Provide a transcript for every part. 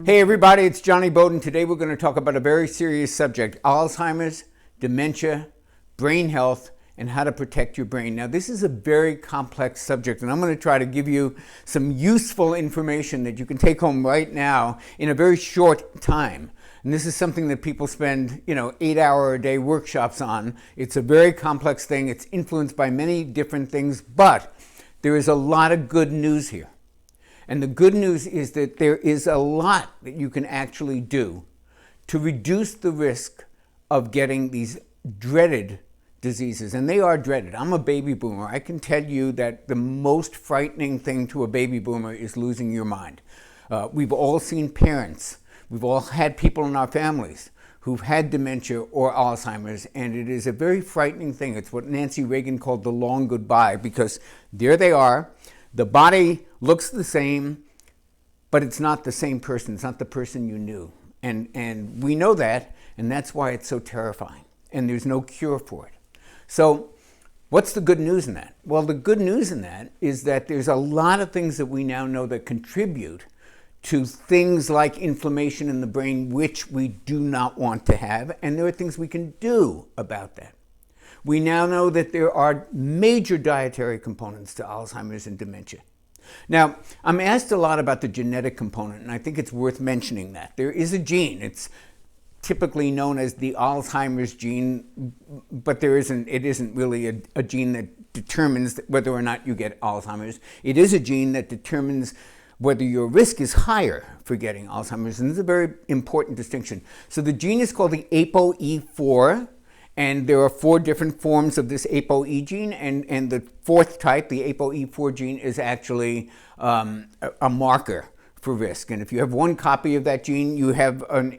Hey everybody, it's Jonny Bowden. Today we're going to talk about a very serious subject: Alzheimer's, dementia, brain health, and how to protect your brain. Now this is a very complex subject, and I'm going to try to give you some useful information that you can take home right now in a very short time. And this is something that people spend, 8-hour-a-day workshops on. It's a very complex thing. It's influenced by many different things, but there is a lot of good news here. And the good news is that there is a lot that you can actually do to reduce the risk of getting these dreaded diseases. And they are dreaded. I'm a baby boomer. I can tell you that the most frightening thing to a baby boomer is losing your mind. We've all seen parents. We've all had people in our families who've had dementia or Alzheimer's, and it is a very frightening thing. It's what Nancy Reagan called the long goodbye, because there they are. The body looks the same, but it's not the same person. It's not the person you knew. And we know that, and that's why it's so terrifying. And there's no cure for it. So what's the good news in that? Well, the good news in that is that there's a lot of things that we now know that contribute to things like inflammation in the brain, which we do not want to have, and there are things we can do about that. We now know that there are major dietary components to Alzheimer's and dementia. Now, I'm asked a lot about the genetic component, and I think it's worth mentioning that. There is a gene. It's typically known as the Alzheimer's gene, but it isn't really a gene that determines whether or not you get Alzheimer's. It is a gene that determines whether your risk is higher for getting Alzheimer's, and this is a very important distinction. So the gene is called the ApoE4, and there are 4 different forms of this ApoE gene, and the 4th type, the ApoE4 gene, is actually a marker for risk. And if you have 1 copy of that gene, you have a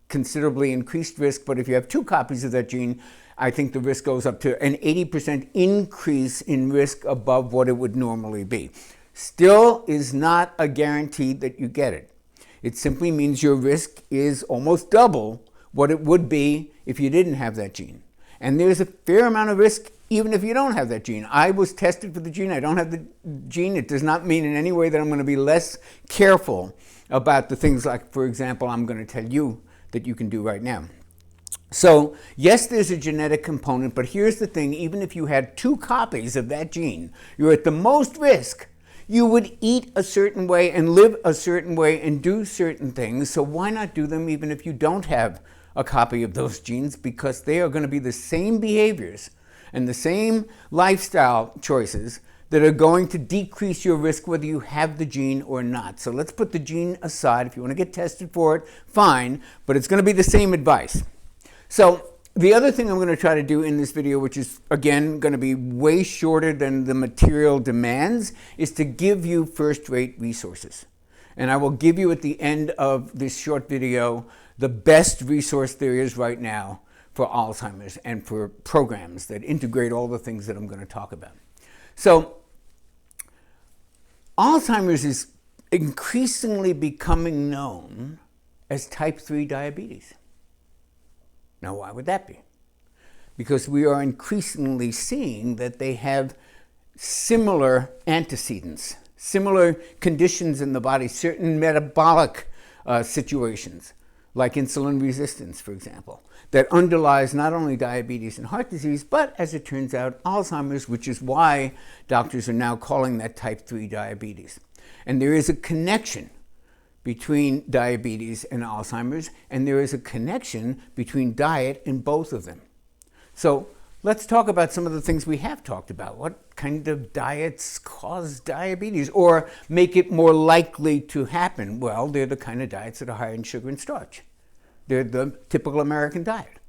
considerably increased risk, but if you have 2 copies of that gene, I think the risk goes up to an 80% increase in risk above what it would normally be. Still is not a guarantee that you get it. It simply means your risk is almost double what it would be if you didn't have that gene. And there's a fair amount of risk even if you don't have that gene. I was tested for the gene. I don't have the gene. It does not mean in any way that I'm going to be less careful about the things like, for example, I'm going to tell you that you can do right now. So yes, there's a genetic component, but here's the thing. Even if you had 2 copies of that gene, you're at the most risk. You would eat a certain way and live a certain way and do certain things. So why not do them even if you don't have a copy of those genes? Because they are going to be the same behaviors and the same lifestyle choices that are going to decrease your risk whether you have the gene or not. So let's put the gene aside. If you want to get tested for it, fine, but it's going to be the same advice. So the other thing I'm going to try to do in this video, which is, again, going to be way shorter than the material demands, is to give you first-rate resources. And I will give you at the end of this short video the best resource there is right now for Alzheimer's and for programs that integrate all the things that I'm going to talk about. So Alzheimer's is increasingly becoming known as type 3 diabetes. Now, why would that be? Because we are increasingly seeing that they have similar antecedents, similar conditions in the body, certain metabolic situations, like insulin resistance, for example, that underlies not only diabetes and heart disease, but as it turns out, Alzheimer's, which is why doctors are now calling that type 3 diabetes. And there is a connection between diabetes and Alzheimer's, and there is a connection between diet and both of them. So let's talk about some of the things we have talked about. What kind of diets cause diabetes or make it more likely to happen? Well, they're the kind of diets that are high in sugar and starch. They're the typical American diet.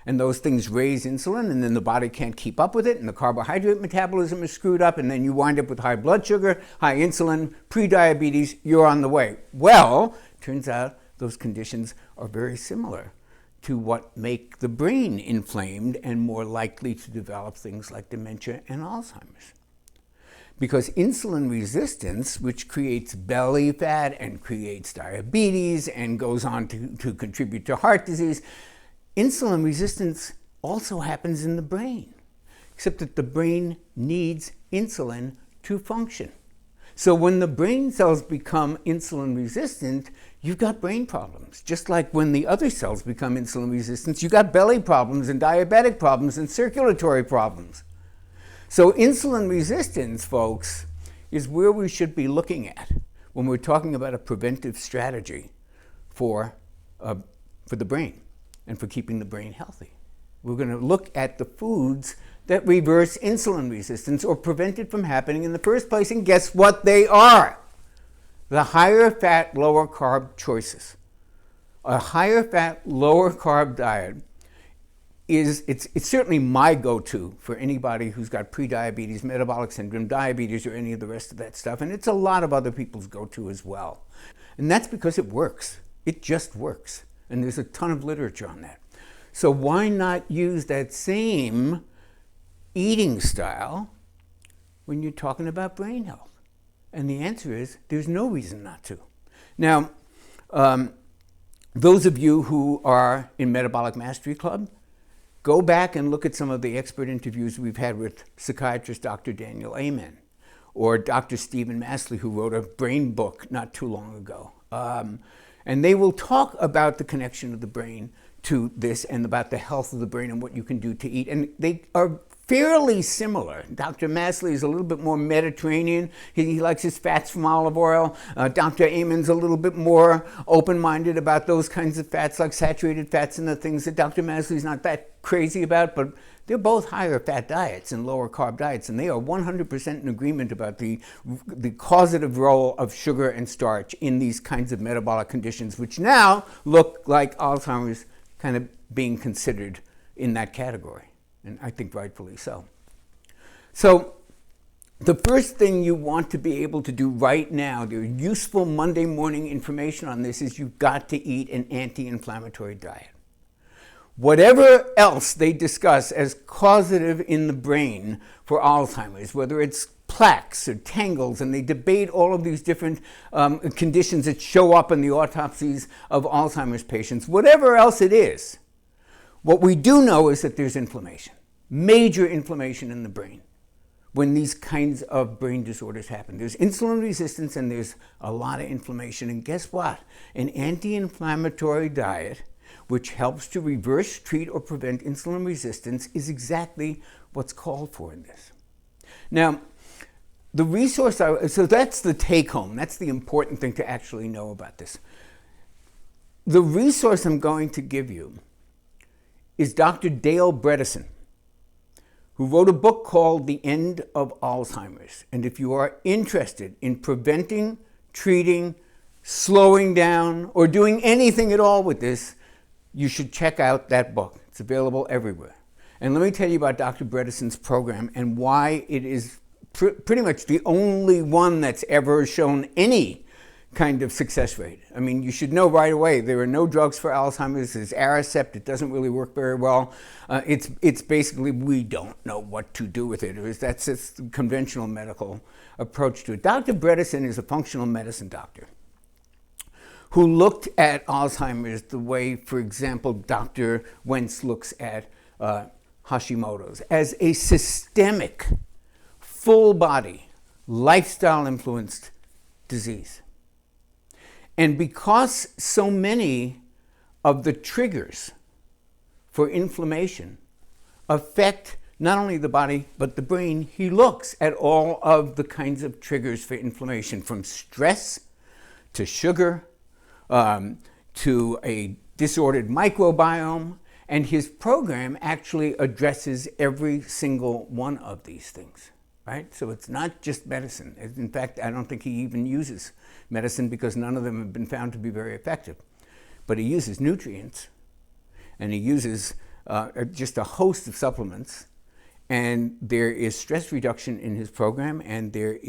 And those things raise insulin, and then the body can't keep up with it, and the carbohydrate metabolism is screwed up, and then you wind up with high blood sugar, high insulin, pre-diabetes, you're on the way. Well, turns out those conditions are very similar to what make the brain inflamed and more likely to develop things like dementia and Alzheimer's. Because insulin resistance, which creates belly fat and creates diabetes and goes on to contribute to heart disease, insulin resistance also happens in the brain, except that the brain needs insulin to function. So when the brain cells become insulin resistant, you've got brain problems. Just like when the other cells become insulin resistant, you've got belly problems and diabetic problems and circulatory problems. So insulin resistance, folks, is where we should be looking at when we're talking about a preventive strategy for the brain and for keeping the brain healthy. We're going to look at the foods that reverse insulin resistance or prevent it from happening in the first place. And guess what they are? The higher fat, lower carb choices. A higher fat, lower carb diet it's certainly my go-to for anybody who's got prediabetes, metabolic syndrome, diabetes, or any of the rest of that stuff. And it's a lot of other people's go-to as well. And that's because it works. It just works. And there's a ton of literature on that. So why not use that same eating style when you're talking about brain health? And the answer is there's no reason not to. Now, those of you who are in Metabolic Mastery Club, go back and look at some of the expert interviews we've had with psychiatrist Dr. Daniel Amen or Dr. Stephen Masley, who wrote a brain book not too long ago. And they will talk about the connection of the brain to this and about the health of the brain and what you can do to eat. And they are fairly similar. Dr. Masley is a little bit more Mediterranean. He likes his fats from olive oil. Dr. Amen's a little bit more open-minded about those kinds of fats, like saturated fats and the things that Dr. Masley's not that crazy about, but they're both higher fat diets and lower carb diets, and they are 100% in agreement about the causative role of sugar and starch in these kinds of metabolic conditions, which now look like Alzheimer's kind of being considered in that category. And I think rightfully so. So the first thing you want to be able to do right now, the useful Monday morning information on this, is you've got to eat an anti-inflammatory diet. Whatever else they discuss as causative in the brain for Alzheimer's, whether it's plaques or tangles, and they debate all of these different conditions that show up in the autopsies of Alzheimer's patients, whatever else it is, what we do know is that there's inflammation, major inflammation in the brain when these kinds of brain disorders happen. There's insulin resistance and there's a lot of inflammation. And guess what? An anti-inflammatory diet, which helps to reverse, treat, or prevent insulin resistance, is exactly what's called for in this. Now, the resource, so that's the take home. That's the important thing to actually know about this. The resource I'm going to give you is Dr. Dale Bredesen, who wrote a book called The End of Alzheimer's. And if you are interested in preventing, treating, slowing down, or doing anything at all with this, you should check out that book. It's available everywhere. And let me tell you about Dr. Bredesen's program and why it is pretty much the only one that's ever shown any kind of success rate. I mean, you should know right away, there are no drugs for Alzheimer's. There's Aricept. It doesn't really work very well. It's basically, we don't know what to do with it. That's the conventional medical approach to it. Dr. Bredesen is a functional medicine doctor who looked at Alzheimer's the way, for example, Dr. Wentz looks at Hashimoto's, as a systemic, full-body, lifestyle-influenced disease. And because so many of the triggers for inflammation affect not only the body, but the brain, he looks at all of the kinds of triggers for inflammation, from stress to sugar to a disordered microbiome. And his program actually addresses every single one of these things. Right? So it's not just medicine. In fact, I don't think he even uses medicine because none of them have been found to be very effective. But he uses nutrients, and he uses just a host of supplements, and there is stress reduction in his program, and there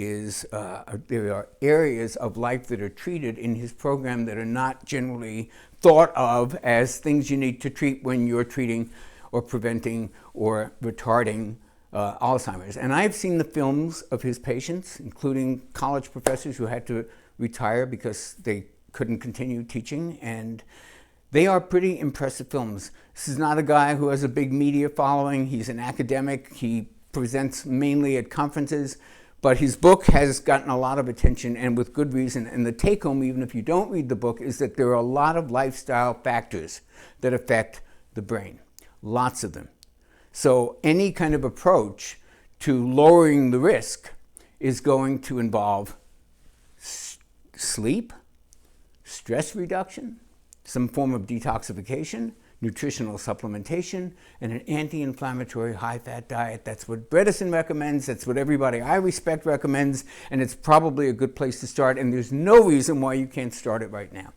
are areas of life that are treated in his program that are not generally thought of as things you need to treat when you're treating or preventing or retarding Alzheimer's. And I've seen the films of his patients, including college professors who had to retire because they couldn't continue teaching, and they are pretty impressive films. This is not a guy who has a big media following. He's an academic. He presents mainly at conferences, But his book has gotten a lot of attention, and with good reason. And the take home, even if you don't read the book, is that there are a lot of lifestyle factors that affect the brain. Lots of them. So any kind of approach to lowering the risk is going to involve sleep, stress reduction, some form of detoxification, nutritional supplementation, and an anti-inflammatory high-fat diet. That's what Bredesen recommends. That's what everybody I respect recommends, and it's probably a good place to start, and there's no reason why you can't start it right now.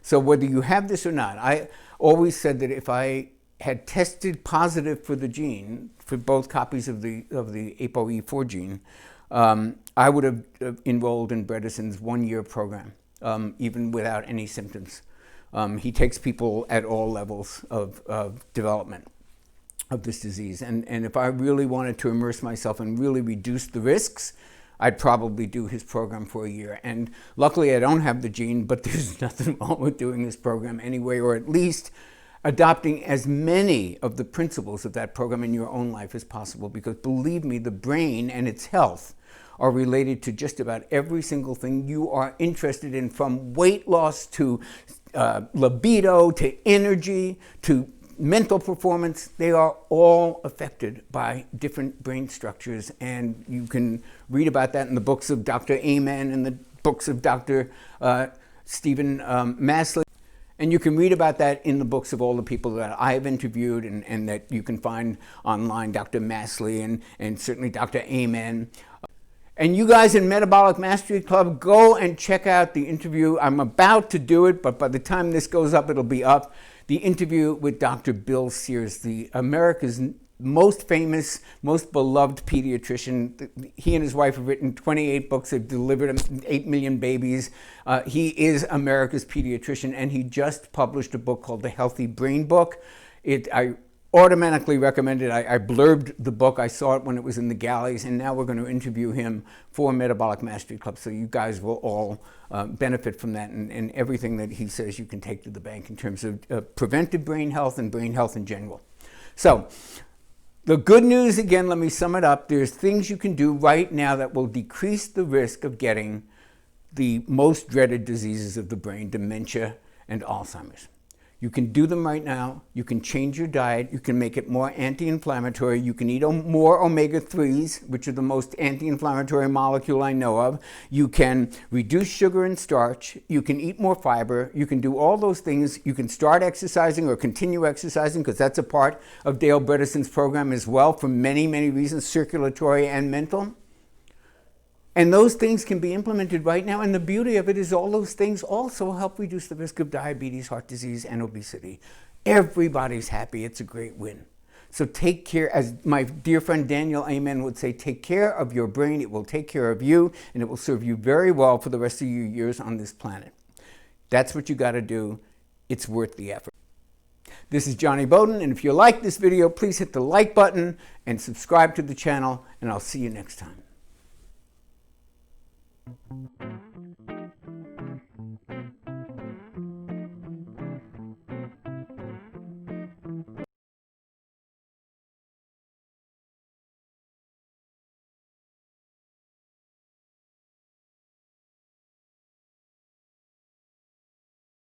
So whether you have this or not, I always said that if I had tested positive for the gene, for both copies of the ApoE4 gene, I would have enrolled in Bredesen's one-year program, even without any symptoms. He takes people at all levels of development of this disease. And if I really wanted to immerse myself and really reduce the risks, I'd probably do his program for a year. And luckily I don't have the gene, but there's nothing wrong with doing this program anyway, or at least adopting as many of the principles of that program in your own life as possible. Because believe me, the brain and its health are related to just about every single thing you are interested in, from weight loss to libido, to energy, to mental performance. They are all affected by different brain structures, and you can read about that in the books of Dr. Amen and the books of Dr. Stephen Masley. And you can read about that in the books of all the people that I've interviewed and that you can find online, Dr. Masley and certainly Dr. Amen. And you guys in Metabolic Mastery Club, go and check out the interview. I'm about to do it, but by the time this goes up, it'll be up. The interview with Dr. Bill Sears, the America's most famous, most beloved pediatrician. He and his wife have written 28 books. They've delivered 8 million babies. He is America's pediatrician, and he just published a book called The Healthy Brain Book. I automatically recommend it. I blurbed the book. I saw it when it was in the galleys, and now we're going to interview him for Metabolic Mastery Club. So you guys will all benefit from that, and everything that he says you can take to the bank in terms of preventive brain health and brain health in general. So the good news, again, let me sum it up. There's things you can do right now that will decrease the risk of getting the most dreaded diseases of the brain, dementia and Alzheimer's. You can do them right now. You can change your diet. You can make it more anti-inflammatory. You can eat more omega-3s, which are the most anti-inflammatory molecule I know of. You can reduce sugar and starch. You can eat more fiber. You can do all those things. You can start exercising or continue exercising, because that's a part of Dale Bredesen's program as well, for many, many reasons, circulatory and mental. And those things can be implemented right now. And the beauty of it is all those things also help reduce the risk of diabetes, heart disease, and obesity. Everybody's happy. It's a great win. So take care, as my dear friend Daniel Amen would say, take care of your brain. It will take care of you, and it will serve you very well for the rest of your years on this planet. That's what you got to do. It's worth the effort. This is Jonny Bowden, and if you like this video, please hit the like button and subscribe to the channel, and I'll see you next time.